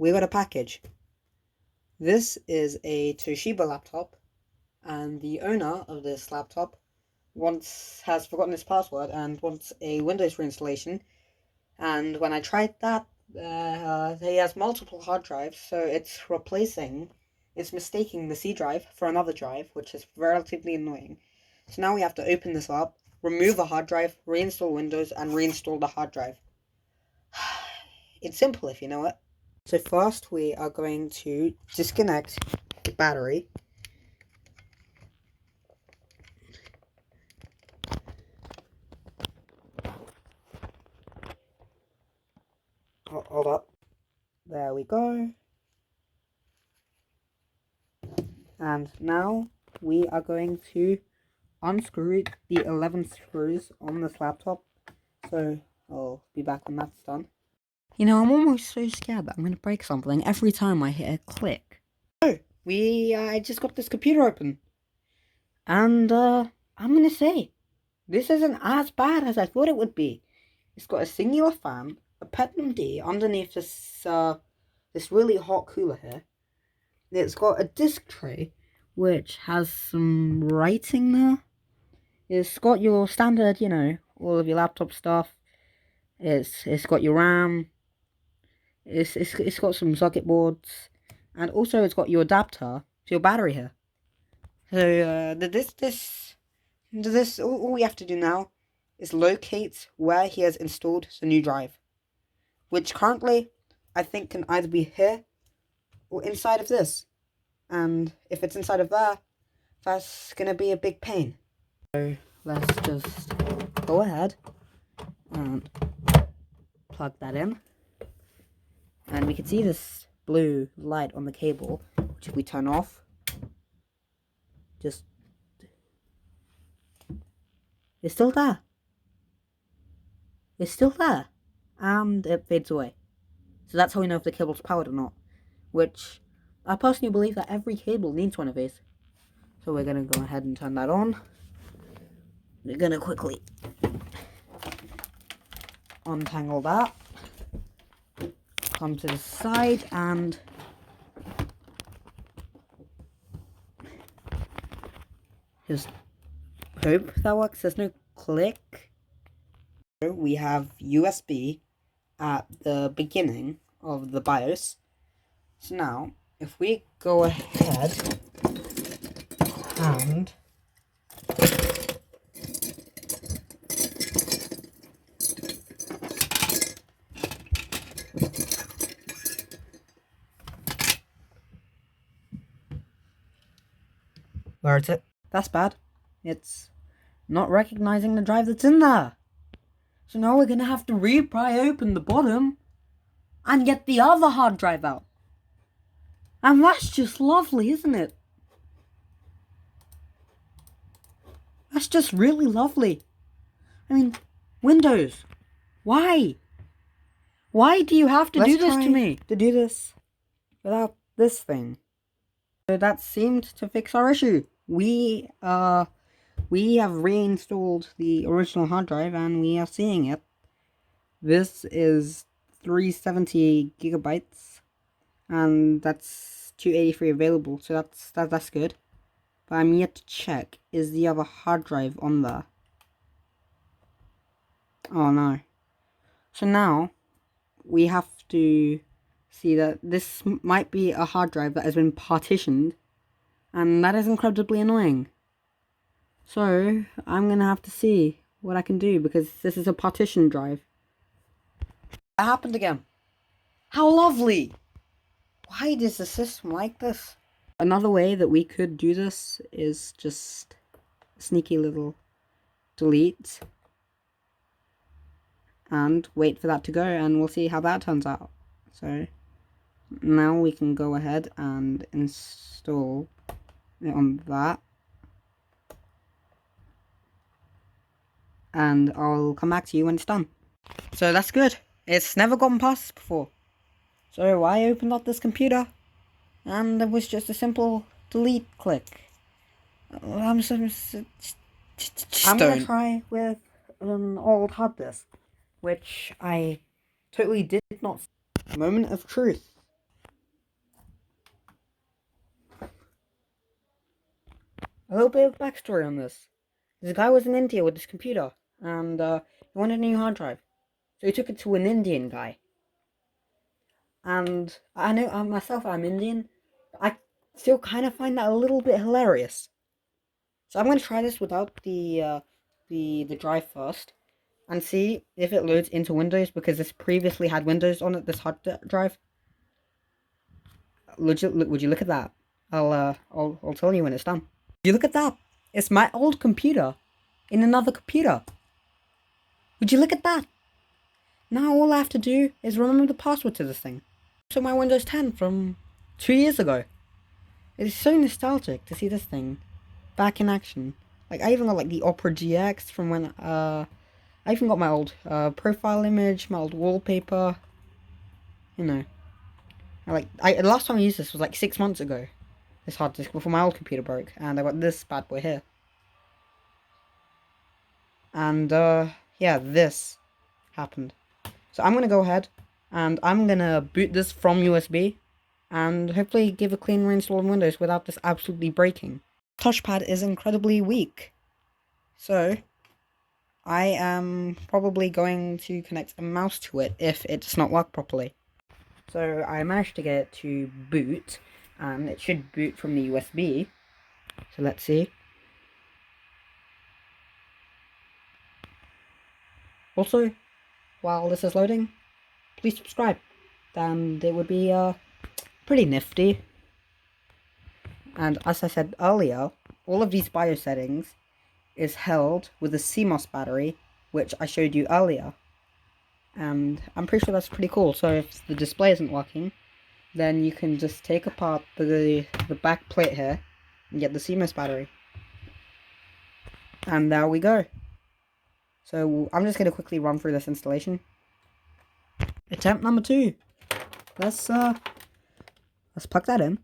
we got a package. This is a Toshiba laptop, and the owner of this laptop has forgotten his password and wants a Windows reinstallation. And when I tried that, he has multiple hard drives, so it's mistaking the C drive for another drive, which is relatively annoying. So now we have to open this up, remove the hard drive, reinstall Windows, and reinstall the hard drive. It's simple if you know it. So first we are going to disconnect the battery. Hold up. There we go. And now we are going to unscrew the 11 screws on this laptop. So I'll be back when that's done. You know, I'm almost so scared that I'm going to break something every time I hit a click. So, I just got this computer open. And, I'm going to say, this isn't as bad as I thought it would be. It's got a singular fan, a Platinum D underneath this really hot cooler here. It's got a disk tray, which has some writing there. It's got your standard, you know, all of your laptop stuff. It's got your RAM. It's got some socket boards, and also it's got your adapter to your battery here. So all we have to do now is locate where he has installed the new drive, which currently I think can either be here or inside of this. And if it's inside of there, that's gonna be a big pain. So let's just go ahead and plug that in. And we can see this blue light on the cable, which if we turn off, it's still there. It's still there. And it fades away. So that's how we know if the cable's powered or not. Which, I personally believe that every cable needs one of these. So we're going to go ahead and turn that on. We're going to quickly untangle that. Come to the side and just hope that works. There's no click. We have USB at the beginning of the BIOS. So now, if we go ahead and where is it? That's bad. It's not recognizing the drive that's in there. So now we're gonna have to pry open the bottom and get the other hard drive out. And that's just lovely, isn't it? That's just really lovely. I mean, Windows, why? Why do you have to do this to me? To do this without this thing. So that seemed to fix our issue. We have reinstalled the original hard drive and we are seeing it. This is 370 gigabytes and that's 283 available, so that's good. But I'm yet to check, is the other hard drive on there? Oh no. So now we have to see that this might be a hard drive that has been partitioned, and that is incredibly annoying. So I'm gonna have to see what I can do, because this is a partition drive. That happened again. How lovely! Why does the system like this? Another way that we could do this is just a sneaky little delete and wait for that to go, and we'll see how that turns out. So now we can go ahead and install it on that, and I'll come back to you when it's done. So that's good. It's never gotten past this before. So I opened up this computer and it was just a simple delete click. I'm gonna try with an old hard disk, which I totally did not. Moment of truth. a little bit of backstory on this. This guy was in India with this computer, and he wanted a new hard drive. So he took it to an Indian guy. And I know myself, I'm Indian, but I still kind of find that a little bit hilarious. So I'm going to try this without the drive first, and see if it loads into Windows, because this previously had Windows on it, this hard drive. Would you look at that? I'll tell you when it's done. Would you look at that? It's my old computer in another computer. Would you look at that? Now all I have to do is remember the password to this thing. So my Windows 10 from 2 years ago. It is so nostalgic to see this thing back in action. Like, I even got like the Opera GX from when I even got my old profile image, my old wallpaper. You know. The last time I used this was like 6 months ago. This hard disk before my old computer broke, and I got this bad boy here. And yeah, this happened. So I'm gonna go ahead and I'm gonna boot this from USB and hopefully give a clean reinstall on Windows without this absolutely breaking. Touchpad is incredibly weak, so I am probably going to connect a mouse to it if it does not work properly. So I managed to get it to boot, and it should boot from the USB. So let's see. Also, while this is loading, please subscribe, and it would be pretty nifty. And as I said earlier, all of these BIOS settings is held with a CMOS battery, which I showed you earlier. And I'm pretty sure that's pretty cool. So if the display isn't working, then you can just take apart the back plate here and get the CMOS battery. And there we go. So I'm just going to quickly run through this installation. Attempt number 2. Let's plug that in.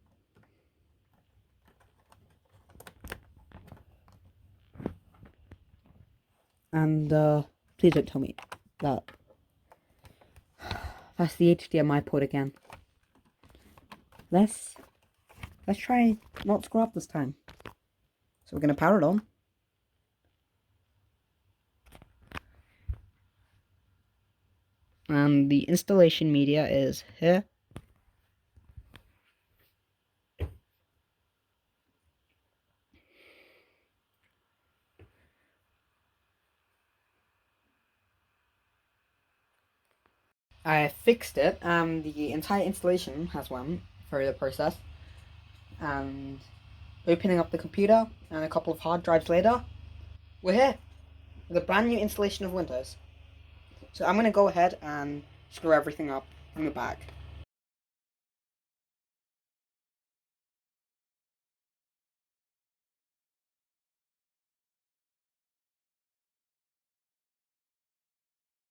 And please don't tell me that that's the HDMI port again. Let's try not screw up this time. So we're gonna power it on. And the installation media is here. I fixed it, and the entire installation has went through the process. And opening up the computer, and a couple of hard drives later, we're here with a brand new installation of Windows. So I'm going to go ahead and screw everything up from the back.